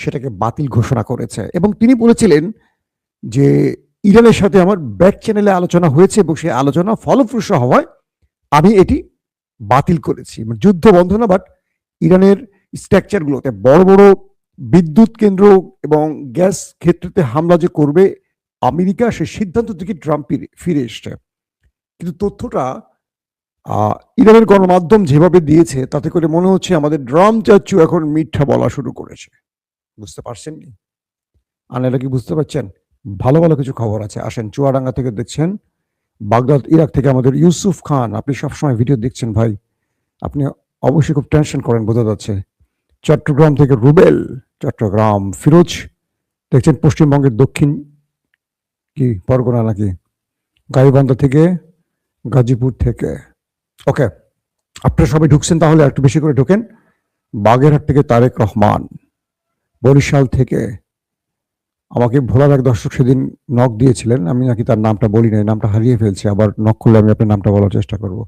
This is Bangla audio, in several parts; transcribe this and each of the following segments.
সেটাকে বাতিল ঘোষণা করেছে এবং তিনি বলেছিলেন যে ইরানের সাথে আমার ব্যাক চ্যানেলে আলোচনা হয়েছে এবং সেই আলোচনা ফলপ্রসূ হওয়ায় আমি এটি বাতিল করেছি। যুদ্ধ বন্ধ না, বাট ইরানের স্ট্রাকচারগুলোতে বড় বড় বিদ্যুৎ কেন্দ্র এবং গ্যাস ক্ষেত্রতে হামলা যে করবে আমেরিকা, সে সিদ্ধান্ত থেকে ট্রাম্প ফিরে এসছে। কিন্তু তথ্যটা ইরানের গণমাধ্যম যেভাবে দিয়েছে তাতে করে মনে হচ্ছে আমাদের ড্রাম চাচ্চু এখন মিথ্যা বলা শুরু করেছে। বুঝতে পারছেন কি? আনারা কি বুঝতে পারছেন? ভালো ভালো কিছু খবর আছে, আসেন। চুয়াডাঙ্গা থেকে দেখছেন, বাগদাদ ইরাক থেকে আমাদের ইউসুফ খান, আপনি সবসময় ভিডিও দেখছেন ভাই, আপনি অবশ্যই খুব টেনশন করেন বোঝা যাচ্ছে। চট্টগ্রাম থেকে রুবেল, চট্টগ্রাম ফিরোজ দেখছেন, পশ্চিমবঙ্গের দক্ষিণ কি পরগনা নাকি গাইবান্ধা থেকে, গাজীপুর থেকে। ওকে, আপনারা সবাই ঢুকছেন, তাহলে একটু বেশি করে ঢোকেন। বাগেরহাট থেকে তারেক রহমান, বরিশাল থেকে আমাকে ভোলার এক দর্শক সেদিন নক দিয়েছিলেন, আমি নাকি তার নামটা বলি নাই, নামটা হারিয়ে ফেলছি, আবার নক করলে আমি আপনার নামটা বলার চেষ্টা করব।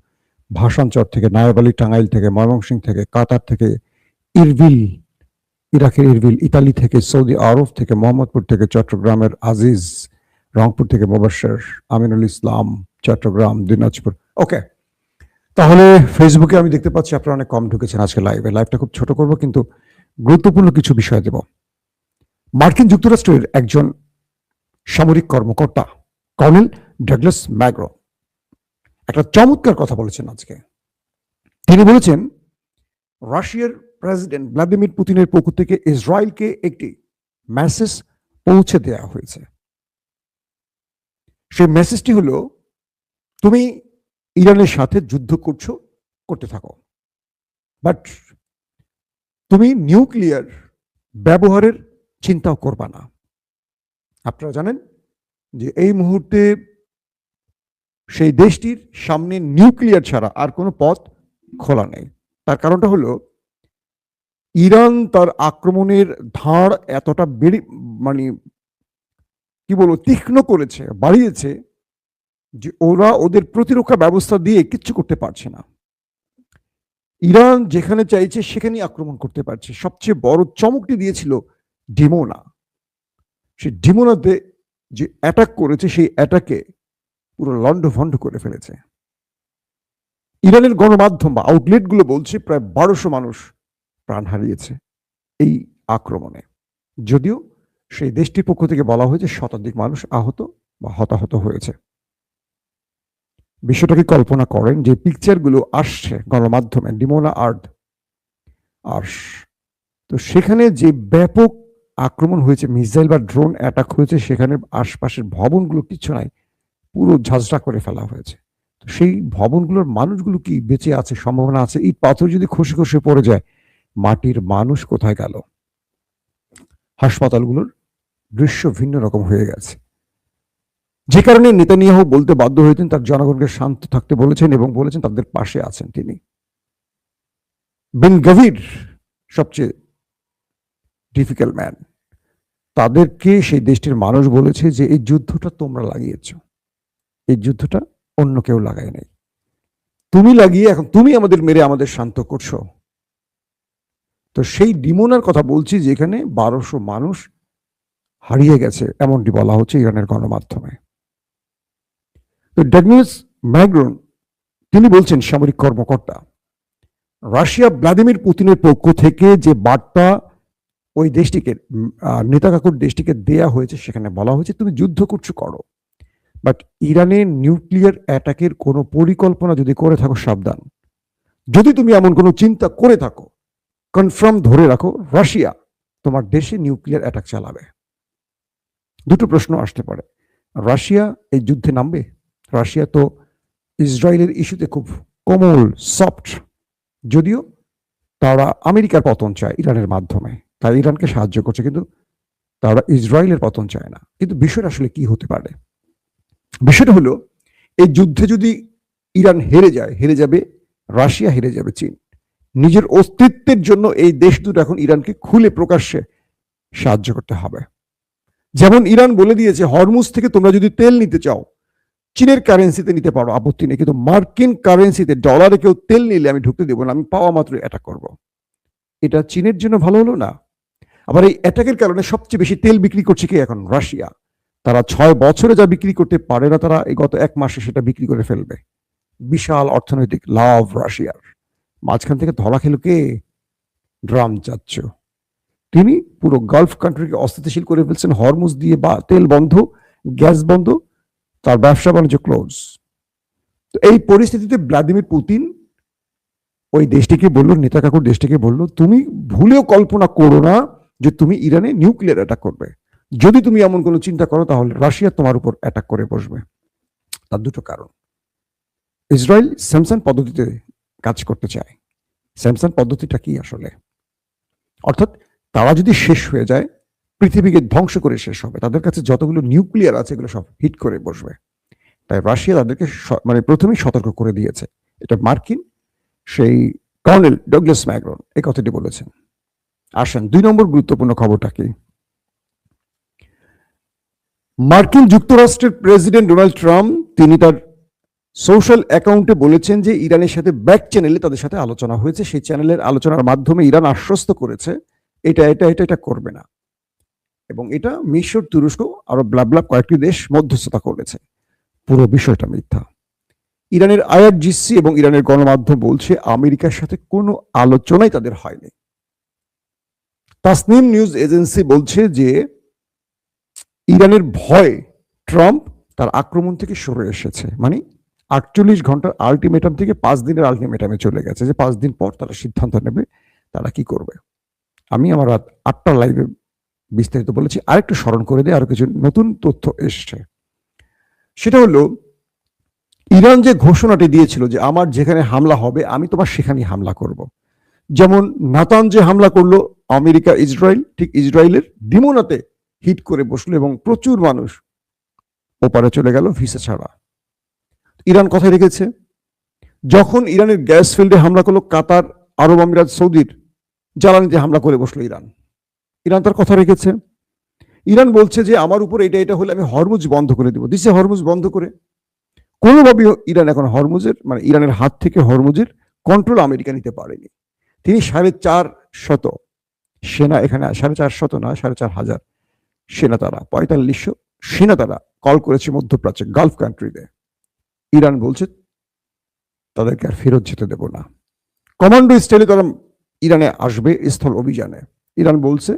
ভাসানচর থেকে, নায়াব আলী টাঙ্গাইল থেকে, ময়মনসিংহ থেকে, কাতার থেকে, ইরবিল ইরাকের ইরবিল, ইতালি থেকে, সৌদি আরব থেকে, মোহাম্মদপুর থেকে, চট্টগ্রামের আজিজ, রংপুর থেকে মুবাশশির, আমিনুল ইসলাম, চট্টগ্রাম, দিনাজপুর। ওকে, তাহলে ফেসবুকে আমি দেখতে পাচ্ছি আপনারা অনেক কম ঢুকেছেন আজকে লাইভটা খুব ছোট করব, কিন্তু গুরুত্বপূর্ণ কিছু বিষয় দেব। মার্কিন যুক্তরাষ্ট্রের একজন সামরিক কর্মকর্তা কর্নেল ডাগলাস ম্যাকগ্রো একটা চমৎকার কথা বলেছেন আজকে। তিনি বলেছেন রাশিয়ার প্রেসিডেন্ট ভ্লাদিমির পুতিনের পক্ষ থেকে ইসরায়েলকে একটি মেসেজ পৌঁছে দেওয়া হয়েছে। সেই মেসেজটি হলো, তুমি ইরানের সাথে যুদ্ধ করতে থাকো, বাট তুমি নিউক্লিয়ার ব্যবহারের চিন্তাও করবা না। আপনারা জানেন যে এই মুহূর্তে সেই দেশটির সামনে নিউক্লিয়ার ছাড়া আর কোনো পথ খোলা নেই। তার কারণটা হলো, ইরান তার আক্রমণের ধার এতটা কি বলবো তীক্ষ্ণ করেছে, বাড়িয়েছে, যে ওরা ওদের প্রতিরক্ষা ব্যবস্থা দিয়ে কিচ্ছু করতে পারছে না। ইরান যেখানে চাইছে সেখানেই আক্রমণ করতে পারছে। সবচেয়ে বড় চমকটি দিয়েছিল ডিমোনা। সেই ডিমোনাতে যে অ্যাটাক করেছে, সেই অ্যাটাকে পুরো লন্ডভন্ড করে ফেলেছে। ইরানের গণমাধ্যম বা আউটলেটগুলো বলছে প্রায় 1200 মানুষ প্রাণ হারিয়েছে এই আক্রমণে, যদিও সেই দেশটির পক্ষ থেকে বলা হয়েছে শতাধিক মানুষ আহত বা হতাহত হয়েছে। বিষয়টাকে কল্পনা করেন যে পিকচারগুলো আসছে গণমাধ্যমে, ডিমোনা আর্শ, তো সেখানে যে ব্যাপক আক্রমণ হয়েছে, মিসাইল বা ড্রোন অ্যাটাক হয়েছে, সেখানে আশপাশের ভবনগুলো কিছু নাই, পুরো ঝাঁঝরা করে ফেলা হয়েছে। তো সেই ভবনগুলোর মানুষগুলো কি বেঁচে আছে? সম্ভাবনা আছে। ইট পাথর যদি খসে খসে পড়ে যায়, মাটির মানুষ কোথায় গেল? হাসপাতালগুলোর দৃশ্য ভিন্ন রকম হয়ে গেছে, যে কারণে নেতানিয়াহু বলতে বাধ্য হয়েছেন তার জনগণকে শান্ত থাকতে বলেছেন এবং বলেছেন তাদের পাশে আছেন তিনি। বেন গাভির সবচেয়ে ডিফিকাল্ট ম্যান, তাদেরকে সেই দেশটির মানুষ বলেছে যে এই যুদ্ধটা তোমরা লাগিয়েছ, এই যুদ্ধটা অন্য কেউ লাগায় নাই, তুমি লাগিয়ে এখন তুমি আমাদের মেরে আমাদের শান্ত করছো। তো সেই ডিমোনার কথা বলছি, যেখানে 1200 মানুষ হারিয়ে গেছে, এমনটি বলা হচ্ছে ইরানের গণমাধ্যমে। তো ডাগলাস ম্যাকগ্রো তিনি বলছেন, সামরিক কর্মকর্তা, রাশিয়া ভ্লাদিমির পুতিনের পক্ষ থেকে যে বার্তা ওই দেশটিকে, নেতাকাকুর দেশটিকে দেয়া হয়েছে, সেখানে বলা হয়েছে তুমি যুদ্ধ করো, বাট ইরানের নিউক্লিয়ার অ্যাটাকের কোনো পরিকল্পনা যদি করে থাকো সাবধান। যদি তুমি এমন কোনো চিন্তা করে থাকো, কনফার্ম ধরে রাখো, রাশিয়া তোমার দেশে নিউক্লিয়ার অ্যাটাক চালাবে। দুটো প্রশ্ন আসতে পারে, রাশিয়া এই যুদ্ধে নামবে? রাশিয়া তো ইসরায়েলের ইস্যুতে খুব কোমল, সফট, যদিও তারা আমেরিকার পতন চায় ইরানের মাধ্যমে, তাই ইরানকে সাহায্য করছে, কিন্তু তারা ইসরায়েলের পতন চায় না। কিন্তু বিষয়টা আসলে কি হতে পারে? বিষয়টা হলো, এই যুদ্ধে যদি ইরান হেরে যাবে রাশিয়া, হেরে যাবে চীন। নিজের অস্তিত্বের জন্য এই দেশ দুটো এখন ইরানকে খুলে প্রকাশ্যে সাহায্য করতে হবে। যেমন ইরান বলে দিয়েছে, হরমুজ থেকে তোমরা যদি তেল নিতে চাও, চীনের কারেন্সিতে নিতে পারো, আপত্তি নেই, কিন্তু মার্কিন কারেন্সিতে, ডলারে কেউ তেল নিলে আমি ঢুকতে দেবো না, আমি পাওয়া মাত্র অ্যাটাক করব। এটা চীনের জন্য ভালো হলো না? আবার এই অ্যাটাকের কারণে সবচেয়ে বেশি তেল বিক্রি করছে কি এখন? রাশিয়া। তারা 6 বছরে যা বিক্রি করতে পারে না, তারা এই গত 1 মাসে সেটা বিক্রি করে ফেলবে। বিশাল অর্থনৈতিক লাভ রাশিয়ার। মাঝখান থেকে ধরা খেল কে? ড্রাম চাচ্ছ। তিনি পুরো গালফ কান্ট্রিকে অস্থিতিশীল করে ফেলছেন, হরমুজ দিয়ে বা তেল বন্ধ, গ্যাস বন্ধ, তার ব্যবসা বাণিজ্য ক্লোজ। তো এই পরিস্থিতিতে ভ্লাদিমির পুতিন ওই দেশটিকে বললো, নেতাকাকুর দেশটিকে বললো, তুমি ভুলেও কল্পনা করো না যে তুমি ইরানে নিউক্লিয়ার অ্যাটাক করবে। যদি তুমি এমন কোনো চিন্তা করো তাহলে রাশিয়া তোমার উপর অ্যাটাক করে বসবে। তার দুটো কারণ। ইসরায়েল স্যামসাং পদ্ধতিতে কাজ করতে চায়। স্যামসাং পদ্ধতিটা কি আসলে? অর্থাৎ তারা যদি শেষ হয়ে যায়, পৃথিবীকে ধ্বংস করে শেষ হবে। তাদের কাছে যতগুলো নিউক্লিয়ার আছে এগুলো সব হিট করে বসবে। তাই রাশিয়া তাদেরকে মানে প্রথমেই সতর্ক করে দিয়েছে। এটা মার্কিন সেই কর্নেল ডগলাস ম্যাকরন এই কথাটি বলেছেন। আসেন 2 নম্বর গুরুত্বপূর্ণ খবরটা কি। মার্কিন যুক্তরাষ্ট্রের প্রেসিডেন্ট ডোনাল্ড ট্রাম্প তিনি তার সোশ্যাল অ্যাকাউন্টে বলেছেন যে ইরানের সাথে ব্যাক চ্যানেলে তাদের সাথে আলোচনা হয়েছে। সেই চ্যানেলের আলোচনার মাধ্যমে ইরান আশ্বস্ত করেছে এটা করবে না, এবং এটা মিশর, তুরস্ক আরো ব্লাবলা কয়েকটি দেশ মধ্যস্থতা করেছে। পুরো বিষয়টা মিথ্যা। ইরানের আইআরজিসি এবং ইরানের গণমাধ্যম বলছে আমেরিকার সাথে কোনো আলোচনাই তাদের হয়নি। তাসনিম নিউজ এজেন্সি বলছে যে ইরানের ভয় ট্রাম্প তার আক্রমণ থেকে সরে এসেছে, মানে 48 ঘন্টার আলটিমেটাম থেকে 5 দিনের আলটিমেটামে চলে গেছে, যে 5 দিন পর তারা সিদ্ধান্ত নেবে তারা কি করবে। আমি আমার রাত 8টার লাইভে বিস্তারিত বলেছি। আরেকটু স্মরণ করে দিয়ে আরো কিছু নতুন তথ্য এসছে। সেটা হলো ইরান যে ঘোষণাটি দিয়েছিল যে আমার যেখানে হামলা হবে আমি তোমার সেখানেই হামলা করব। যেমন নাতান যে হামলা করলো আমেরিকা ইসরায়েল, ঠিক ইসরায়েলের দিমোনাতে হিট করে বসলো এবং প্রচুর মানুষ ওপারে চলে গেল ভিসা ছাড়া। ইরান কথায় রেখেছে। যখন ইরানের গ্যাস ফিল্ডে হামলা করলো কাতার, আরব আমিরাত, সৌদির জ্বালানিতে হামলা করে বসলো ইরান, ইরান তার কথা রেখেছে। ইরান বলছে যে আমার উপর এটা হলে আমি হরমুজ বন্ধ করে দিব, দিছে হরমুজ বন্ধ করে। কোনোভাবেই ইরান এখন হরমুজের মানে ইরানের হাত থেকে হরমুজের কন্ট্রোল আমেরিকা নিতে পারেনি। তিনি 450 সেনা এখানে, 450 না 4,500 সেনা তারা, 4500 সেনা তারা কল করেছে মধ্যপ্রাচ্যে গালফ কান্ট্রিতে। ইরান বলছে তাদেরকে আর ফেরত যেতে দেব না। কমান্ডো স্টাইলে তারা ইরানে আসবে স্থল অভিযানে। ইরান বলছে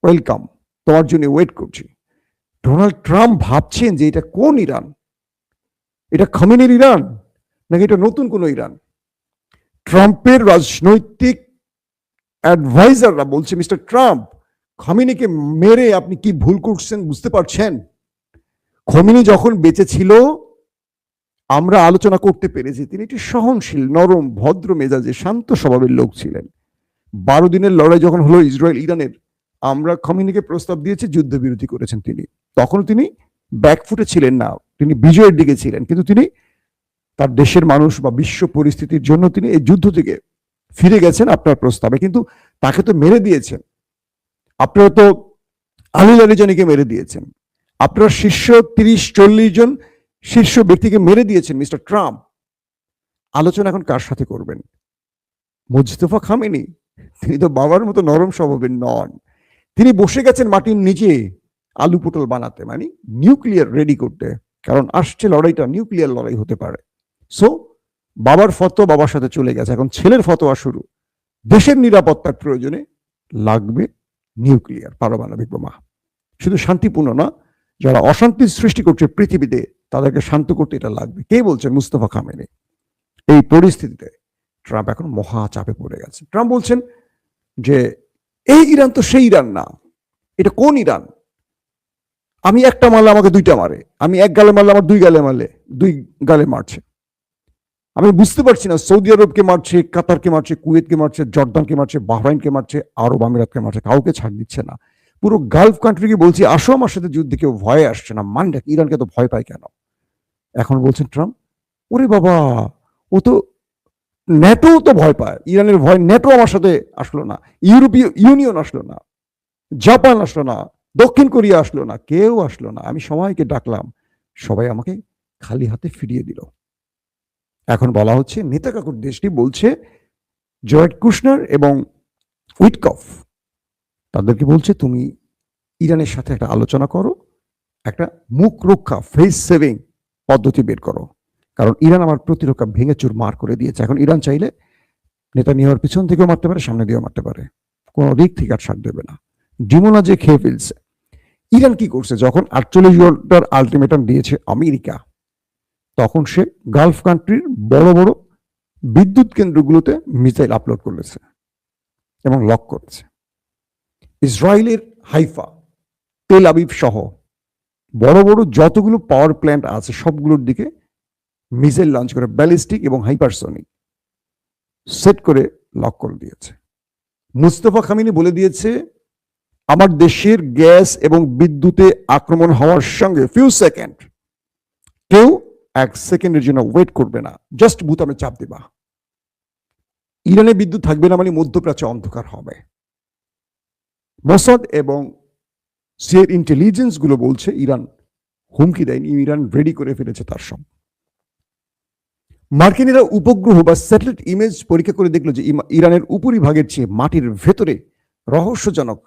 ওয়েলকাম, তোমার জন্য ওয়েট করছি। ডোনাল্ড ট্রাম্প ভাবছেন যে এটা কোন ইরান? এটা খামেনির ইরান নাকি এটা নতুন কোন ইরান? ট্রাম্পের রাজনৈতিক অ্যাডভাইজাররা বলছে মিস্টার ট্রাম্প, খামেনিকে মেরে আপনি কি ভুল করছেন বুঝতে পারছেন? খামেনি যখন বেঁচে ছিল আমরা আলোচনা করতে পেরেছি, তিনি একটি সহনশীল, নরম, ভদ্র মেজাজে, শান্ত স্বভাবের লোক ছিলেন। 12 দিনের লড়াই যখন হলো ইসরায়েল ইরানের, আমরা খামেনিকে প্রস্তাব দিয়েছি, যুদ্ধবিরতি করেছেন তিনি। তখন তিনি ব্যাকফুটে ছিলেন না, তিনি বিজয়ের দিকে ছিলেন, কিন্তু তিনি তার দেশের মানুষ বা বিশ্ব পরিস্থিতির জন্য তিনি এই যুদ্ধ থেকে ফিরে গেছেন আপনার প্রস্তাবে। কিন্তু তাকে তো মেরে দিয়েছেন, আপনারা তো আলী লারিজানিকে মেরে দিয়েছেন, আপনার শীর্ষ 30-40 জন শীর্ষ ব্যক্তিকে মেরে দিয়েছেন মিস্টার ট্রাম্প। আলোচনা এখন কার সাথে করবেন? মুজতফা খামেনি, তিনি তো বাবার মতো নরম স্বভাবের নন। তিনি বসে গেছেন মাটির নিচে আলু পটল বানাতে, মানে নিউক্লিয়ার রেডি করতে, কারণ আসছে লড়াইটা নিউক্লিয়ার লড়াই হতে পারে। সো বাবার ফতোয়া বাবার সাথে চলে গেছে, এখন ছেলের ফতোয়া শুরু। দেশের নিরাপত্তার প্রয়োজনে লাগবে নিউক্লিয়ার পারমাণবিক বোমা। শুধু শান্তিপূর্ণ না, যারা অশান্তির সৃষ্টি করছে পৃথিবীতে তাদেরকে শান্ত করতে এটা লাগবে। কে বলছেন? মুস্তফা খামেনি। এই পরিস্থিতিতে ট্রাম্প এখন মহা চাপে পড়ে গেছে। ট্রাম্প বলছেন যে এই ইরান তো সেই ইরান না, এটা কোন ইরান? আমি একটা মারলে আমাকে দুইটা মারে, আমি এক গালে মারলে আমার দুই গালে মারছে। আমি বুঝতে পারছি না সৌদি আরবকে মারছে, কাতারকে মারছে, কুয়েতকে মারছে, জর্দানকে মারছে, বাহরাইনকে মারছে, আরব আমিরাতকে মারছে, কাউকে ছাড় দিচ্ছে না। পুরো গালফ কান্ট্রিকে বলছি আসো আমার সাথে যুদ্ধে, কেউ ভয়ে আসছে না। মানে ইরানকে তো ভয় পায় কেন? এখন বলছেন ট্রাম্প, ওরে বাবা, ও তো ন্যাটো তো ভয় পায়, ইরানের ভয় ন্যাটো আমার সাথে আসলো না, ইউরোপীয় ইউনিয়ন আসলো না, জাপান আসলো না, দক্ষিণ কোরিয়া আসলো না, কেউ আসলো না। আমি সবাইকে ডাকলাম, সবাই আমাকে খালি হাতে ফিরিয়ে দিল। এখন বলা হচ্ছে নেতা কাকুর দেশটি বলছে জয়েড কুশনার এবং উইটকফ তাদেরকে বলছে তুমি ইরানের সাথে একটা আলোচনা করো, একটা মুখ রক্ষা ফেস সেভিং পদ্ধতি বের করো, কারণ ইরান আমার প্রতিরক্ষা ভেঙে চুরমার করে দিয়েছে। এখন ইরান চাইলে নেতানিয়াহুর পিছন থেকেও মারতে পারে, সামনে দিয়েও মারতে পারে, কোনো দিক থেকে আর ছাড় দেবে না। ডিমোনা যে খেয়ে ফেলছে। ইরান কি করছে, যখন 48 ঘন্টার আলটিমেটাম দিয়েছে আমেরিকা, তখন সে গালফ কান্ট্রির বড় বড় বিদ্যুৎ কেন্দ্রগুলোতে মিসাইল আপলোড করেছে এবং লক করেছে। ইসরায়েলের হাইফা, তেল আবিব সহ বড় বড় যতগুলো পাওয়ার প্ল্যান্ট আছে সবগুলোর দিকে মিসাইল লঞ্চ করে, ব্যালিস্টিক এবং হাইপারসনিক সেট করে লক করে দিয়েছে। মুস্তফা খামিনি বলে দিয়েছে, আমার দেশের গ্যাস এবং বিদ্যুতে আক্রমণ হওয়ার সঙ্গে ফিউ সেকেন্ড, কেউ 1 সেকেন্ডের জন্য ওয়েট করবে না, জাস্ট বুতামে চাপ দিবা। ইরানে বিদ্যুৎ থাকবে না মানে মধ্যপ্রাচ্যে অন্ধকার হবে। মোসাদ এবং সে ইন্টেলিজেন্স গুলো বলছে ইরান হুমকি দেয়নি, ইরান রেডি করে ফেলেছে তার সব। মার্কিনীরা উপগ্রহ বা স্যাটেলাইট ইমেজ পরীক্ষা করে দেখলো যে ইরানের উপরিভাগের চেয়ে মাটির ভেতরে রহস্যজনক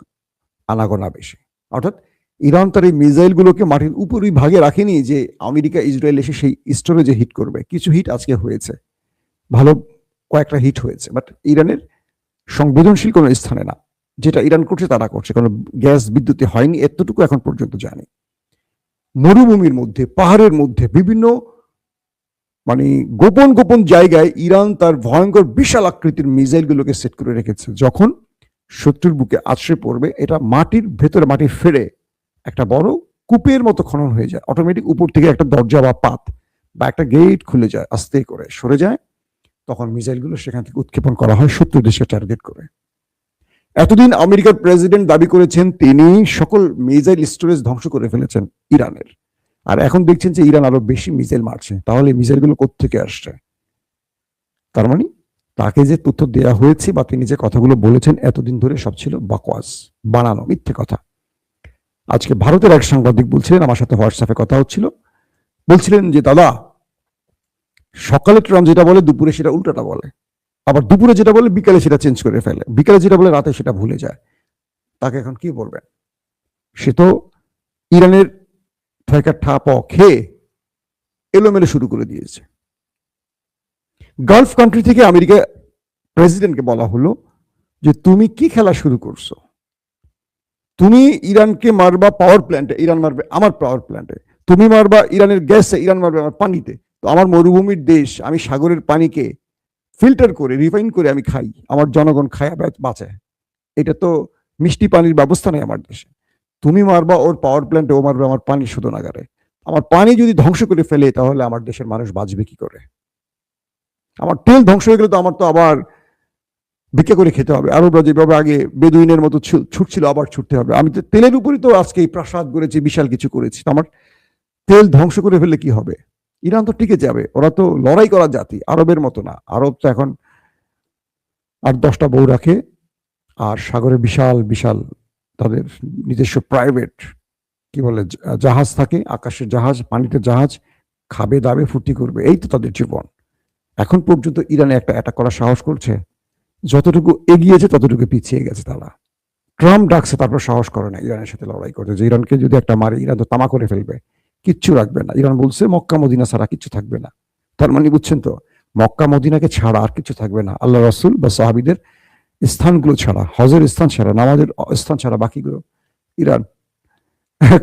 আনাগোনা বেশি। অর্থাৎ ইরান তার এই মিসাইল গুলোকে মাটির উপরিভাগে রাখেনি যে আমেরিকা ইসরায়েল এসে সেই স্টোরেজে হিট করবে। কিছু হিট আজকে হয়েছে, ভালো কয়েকটা হিট হয়েছে, বাট ইরানের সংবেদনশীল কোনো স্থানে না। যেটা ইরান করছে তারা করছে, কোনো গ্যাস বিদ্যুতে হয়নি, এতটুকু এখন পর্যন্ত জানি। মরুভূমির মধ্যে, পাহাড়ের মধ্যে, বিভিন্ন মানে গোপন গোপন জায়গায় ইরান তার ভয়ঙ্কর বিশাল আকৃতির মিসাইল গুলোকে সেট করে রেখেছে। যখন শত্রুর বুকে আছড়ে পড়বে, এটা মাটির ভেতরে মাটি ফেরে একটা বড় কূপের মতো খনন হয়ে যায়। অটোমেটিক উপর থেকে একটা দরজা বা পাত বা একটা গেট খুলে যায়, আস্তে করে সরে যায়, তখন মিসাইলগুলো সেখান থেকে উৎক্ষেপণ করা হয় শত্রু দেশকে টার্গেট করে। এতদিন আমেরিকার প্রেসিডেন্ট দাবি করেছেন তিনি সকল মিসাইল স্টোরেজ ধ্বংস করে ফেলেছেন ইরানের, আর এখন দেখছেন যে ইরান আরো বেশি মিসাইল মারছে। তাহলে মিসাইলগুলো কোত্থেকে আসছে? তার মানে তাকে যে তথ্য দেওয়া হয়েছে বা তিনি যে কথাগুলো বলেছেন এতদিন ধরে সব ছিল বাকওয়াস, বানানো মিথ্যে কথা। আজকে ভারতের এক সাংবাদিক বলছিলেন, আমার সাথে হোয়াটসঅ্যাপে কথা হচ্ছিল, বলছিলেন যে দাদা, সকালে ট্রাম্প যেটা বলে দুপুরে সেটা উল্টাটা বলে, আবার দুপুরে যেটা বলে বিকালে সেটা চেঞ্জ করে ফেলে, বিকালে যেটা বলে রাতে সেটা ভুলে যায়। তাকে এখন কি বলবেন? সে তো ইরানের ঠেকা ঠাপ খেয়ে এলোমেলো শুরু করে দিয়েছে। গালফ কান্ট্রি থেকে আমেরিকা প্রেসিডেন্টকে বলা হলো যে তুমি কি খেলা শুরু করছো? তুমি ইরানকে মারবা পাওয়ার প্ল্যান্টে, ইরান মারবে আমার পাওয়ার প্ল্যান্টে। তুমি মারবা ইরানের গ্যাসে, ইরান মারবে আমার পানিতে। তো আমার মরুভূমির দেশ, আমি সাগরের পানিকে ফিল্টার করে রিফাইন করে আমি খাই, আমার জনগণ খায় বাঁচে। এটা তো মিষ্টি পানির ব্যবস্থা নেই আমার দেশে। তুমি মারবা ওর পাওয়ার প্ল্যান্টে, ও মারবে আমার পানি শোধনাগারে। আমার পানি যদি ধ্বংস করে ফেলে তাহলে আমার দেশের মানুষ বাঁচবে কি করে? আমার তেল ধ্বংস হয়ে গেলে তো আমার তো আবার ভিক্ষা করে খেতে হবে। আরবরা যেভাবে আগে বেদুইনের মতো ছুটছিল, আবার ছুটতে হবে। আমি তো তেলের উপরই তো আজকে এই প্রাসাদ করেছি, বিশাল কিছু করেছি। আমার তেল ধ্বংস করে ফেললে কি হবে? ইরান তো টিকে যাবে, ওরা তো লড়াই করার জাতি, আরবের মতো না। আরব তো এখন 8-10টা বউ রাখে, আর সাগরে বিশাল বিশাল তাদের নিজস্ব প্রাইভেট কি বলে জাহাজ থাকে, আকাশের জাহাজ, পানিতে জাহাজ, খাবে দাবে ফুর্তি করবে, এই তো তাদের জীবন। এখন পর্যন্ত ইরানে একটা অ্যাটাক করার সাহস করছে? যতটুকু এগিয়েছে ততটুকু পিছিয়ে গেছে তারা। ট্রাম্প ডাকছে, তারপর সাহস করে না ইরানের সাথে লড়াই করতে, যে ইরানকে যদি একটা মারে ইরান তো তামা করে ফেলবে, কিচ্ছু রাখবে না। ইরান বলছে মক্কা মদিনা ছাড়া কিচ্ছু থাকবে না। তার মানে বুঝছেন তো, মক্কা মদিনাকে ছাড়া আর কিছু থাকবে না। আল্লাহ রাসূল বা সাহাবীদের স্থানগুলো ছাড়া, হজের স্থান ছাড়া, নামাজের স্থান ছাড়া বাকিগুলো ইরান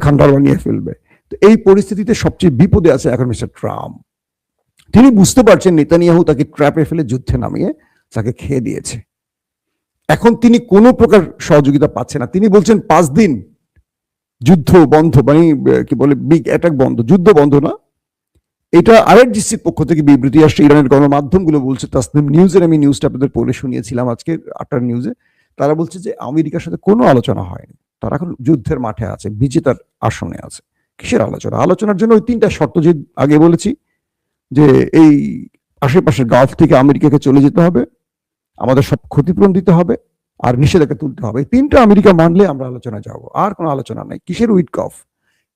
খান্ডার বানিয়ে ফেলবে। তো এই পরিস্থিতিতে সবচেয়ে বিপদে আছে এখন মিস্টার ট্রাম্প। তিনি বুঝতে পারছেন নেতানিয়াহু তাকে ট্র্যাপে ফেলে যুদ্ধে নামিয়ে তাকে খেয়ে দিয়েছে। এখন তিনি কোনো প্রকার সহযোগিতা পাচ্ছে না। তিনি বলছেন 5 দিন যুদ্ধ বন্ধ, মানে কি বলে বিগ অ্যাটাক বন্ধ, যুদ্ধ বন্ধ না। এটা আইআরজিসির পক্ষ থেকে বিবৃতি আসছে, ইরানের গণমাধ্যমগুলো বলছে। তাসনিম নিউজের আমি নিউজটা আপনাদের পড়ে শুনিয়েছিলাম আজকে 8টার নিউজে। তারা বলছে যে আমেরিকার সাথে কোনো আলোচনা হয়নি, তারা এখন যুদ্ধের মাঠে আছে, বিজেতার আসনে আছে। কিসের আলোচনা? আলোচনার জন্য ওই 3টা শর্ত যে আগে বলেছি, যে এই আশেপাশের গালফ থেকে আমেরিকাকে চলে যেতে হবে, আমাদের সব ক্ষতিপূরণ দিতে হবে, আর নিষেধাজ্ঞা তুলতে হবে। এই 3টা আমেরিকা মানলে আমরা আলোচনা যাব, আর কোনো আলোচনা নাই। কিসের উইটকফ,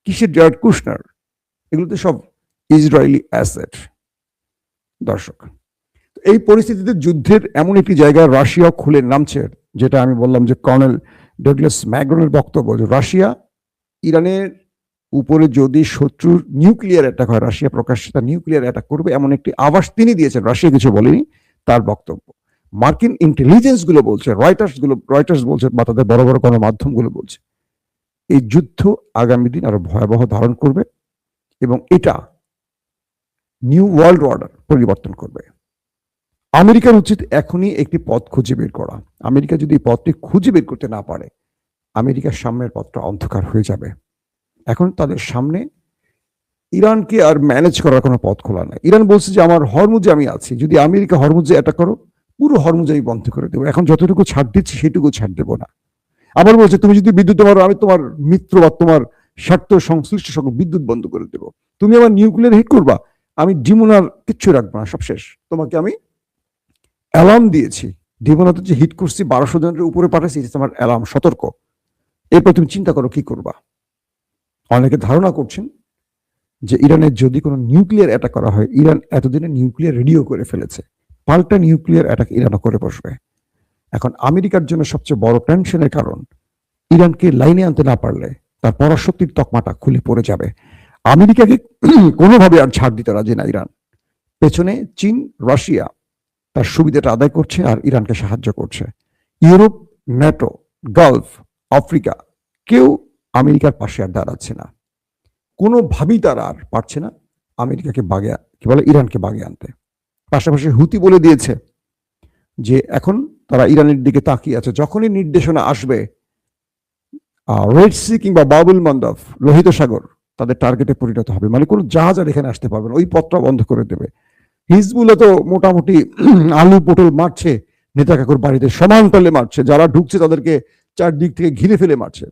কিসের জারেড কুশনার, এগুলো তো সব ইসরায়েলি অ্যাসেট। দর্শক, এই পরিস্থিতিতে যুদ্ধের এমন একটি জায়গায় রাশিয়া খুলে নামছে, যেটা আমি বললাম যে কর্নেল ডগলাস ম্যাকডোনাল্ডের বক্তব্য যে রাশিয়া ইরানের উপরে যদি শত্রুর নিউক্লিয়ার অ্যাটাক হয়, রাশিয়া প্রকাশ্যে তার নিউক্লিয়ার অ্যাটাক করবে এমন একটি আভাস তিনি দিয়েছেন। রাশিয়া কিছু বলেনি, তার বক্তব্য। মার্কিন ইন্টেলিজেন্স গুলো বলছে, রয়টার্স বলছে, বা তাদের বড় বড় গণমাধ্যমগুলো বলছে, এই যুদ্ধ আগামী দিন আরো ভয়াবহ ধারণ করবে এবং এটা নিউ ওয়ার্ল্ড অর্ডার পরিবর্তন করবে। আমেরিকার উচিত এখনই একটি পথ খুঁজে বের করা। আমেরিকা যদি এই পথটি খুঁজে বের করতে না পারে, আমেরিকার সামনের পথটা অন্ধকার হয়ে যাবে। এখন তাদের সামনে ইরানকে আর ম্যানেজ করার কোনো পথ খোলা নাই। ইরান বলছে যে আমার হরমুজে আমি আছি, যদি আমেরিকা হরমুজে অ্যাটাক করো, পুরো হরমুজে আমি বন্ধ করে দেবো। এখন যতটুকু ছাড় দিচ্ছি সেটুকু ছাড় দেবো না। আবার বলছে তুমি যদি বিদ্যুৎ মারো, আমি তোমার মিত্র বা তোমার স্বার্থ সংশ্লিষ্ট সকল বিদ্যুৎ বন্ধ করে দেবো। তুমি আমার নিউক্লিয়ার হিট করবা, আমি ডিমোনার কিচ্ছু রাখবো না, সব শেষ। তোমাকে আমি অ্যালার্ম দিয়েছি, ডিমোনাতে যে হিট করছি 1200 জনের উপরে পাঠাচ্ছি, তোমার অ্যালার্ম, সতর্ক। এরপর তুমি চিন্তা করো কি করবা। অনেকে ধারণা করছেন যে ইরানের যদি কোনো নিউক্লিয়ার অ্যাটাক করা হয়, ইরান এতদিনে নিউক্লিয়ার রেডিও করে ফেলেছে, পাল্টা নিউক্লিয়ার অ্যাটাক ইরানও করে বসবে। এখন আমেরিকার জন্য সবচেয়ে বড় টেনশনের কারণ, ইরানকে লাইনে আনতে না পারলে তার পরাশক্তির তকমাটা খুলে পড়ে যাবে। আমেরিকাকে কোনোভাবে আর ছাড় দিতে রাজি না ইরান। পেছনে চীন, রাশিয়া তার সুবিধাটা আদায় করছে আর ইরানকে সাহায্য করছে। ইউরোপ, ন্যাটো, গালফ, আফ্রিকা কেউ আমেরিকার পাশে আর দাঁড়াচ্ছে না। কোনোভাবেই তারা আর পারছে না আমেরিকাকে বাগে, কি বলে, ইরানকে বাগে আনতে। পাশাপাশি হুতি বলে দিয়েছে যে এখন তারা ইরানের দিকে তাকিয়ে আছে, যখনই নির্দেশনা আসবে রেড সি কিংবা বাবুল মন্দব, লোহিত সাগর তাদের টার্গেটে পরিণত হবে, মানে কোনো জাহাজ আর এখানে আসতে পারবে না, ওই পথটা বন্ধ করে দেবে। হিজবুল্লাহ তো মোটামুটি আলু পটল মারছে, নেতা কাকুর বাড়িতে সমান তালে মারছে, যারা ঢুকছে তাদেরকে চারদিক থেকে ঘিরে ফেলে মারছে।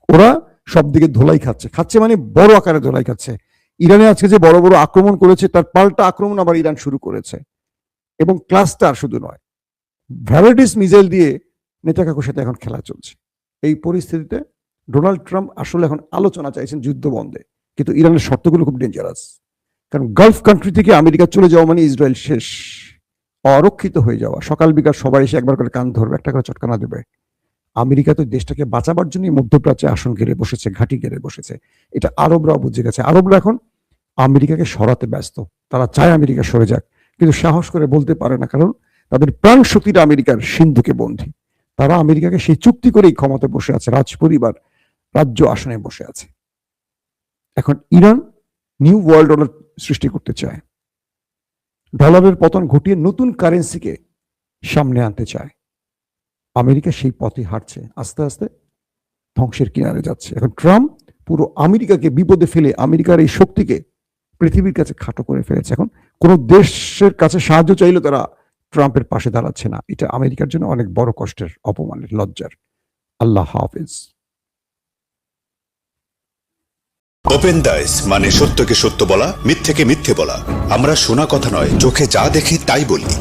ওরা সব দিকে ধোলাই খাচ্ছে মানে বড় আকারে ধোলাই খাচ্ছে। ইরানে আজকে যে বড় বড় আক্রমণ করেছে, তার পাল্টা আক্রমণ আবার ইরান শুরু করেছে, এবং ক্লাস্টার শুধু নয়, ভ্যারাইটিস মিসাইল দিয়ে নেতা কাকুর সাথে এখন খেলা চলছে। এই পরিস্থিতিতে ডোনাল্ড ট্রাম্প আসলে এখন আলোচনা চাইছেন যুদ্ধ বন্ধে, কিন্তু ইরানের শর্তগুলো খুব ডেঞ্জারাস। কারণ গালফ কান্ট্রি থেকে আমেরিকা চলে যাওয়া মানে ইসরায়েল শেষ, অরক্ষিত হয়ে যাওয়া। সকাল বিকাল সবাই এসে একবার করে কান ধরবে, একটা করে চটকানা দেবে। আমেরিকা তো দেশটাকে বাঁচাবার জন্য মধ্যপ্রাচ্যে আসন ঘিরে বসেছে, ঘাঁটি ঘিরে বসেছে। এটা আরবরাও বুঝে গেছে। আরবরা এখন আমেরিকাকে সরাতে ব্যস্ত, তারা চায় আমেরিকা সরে যাক, কিন্তু সাহস করে বলতে পারে না, কারণ তাদের প্রাণ শক্তিটা আমেরিকার সিন্ধুকে বন্ধী। তারা আমেরিকাকে সেই চুক্তি করেই ক্ষমতায় বসে আছে, রাজ পরিবার রাজ্য আসনে বসে আছে। এখন ইরান নিউ ওয়ার্ল্ড অর্ডার সৃষ্টি করতে চায়, ডলারের পতন ঘটিয়ে নতুন কারেন্সিকে সামনে আনতে চায়। আমেরিকা সেই পথে হাঁটছে, আস্তে আস্তে ধ্বংসের কিনারে যাচ্ছে। এখন ট্রাম্প পুরো আমেরিকাকে বিপদে ফেলে আমেরিকার এই শক্তিকে পৃথিবীর কাছে খাটো করে ফেলেছে। এখন কোনো দেশের কাছে সাহায্য চাইলে তারা ট্রাম্পের পাশে দাঁড়াচ্ছে না। এটা আমেরিকার জন্য অনেক বড় কষ্টের, অপমানের, লজ্জার। আল্লাহ হাফেজ। ওপেন দাইস মানে সত্যকে সত্য বলা, মিথ্যেকে মিথ্যে বলা। আমরা শোনা কথা নয়, চোখে যা দেখি তাই বলি।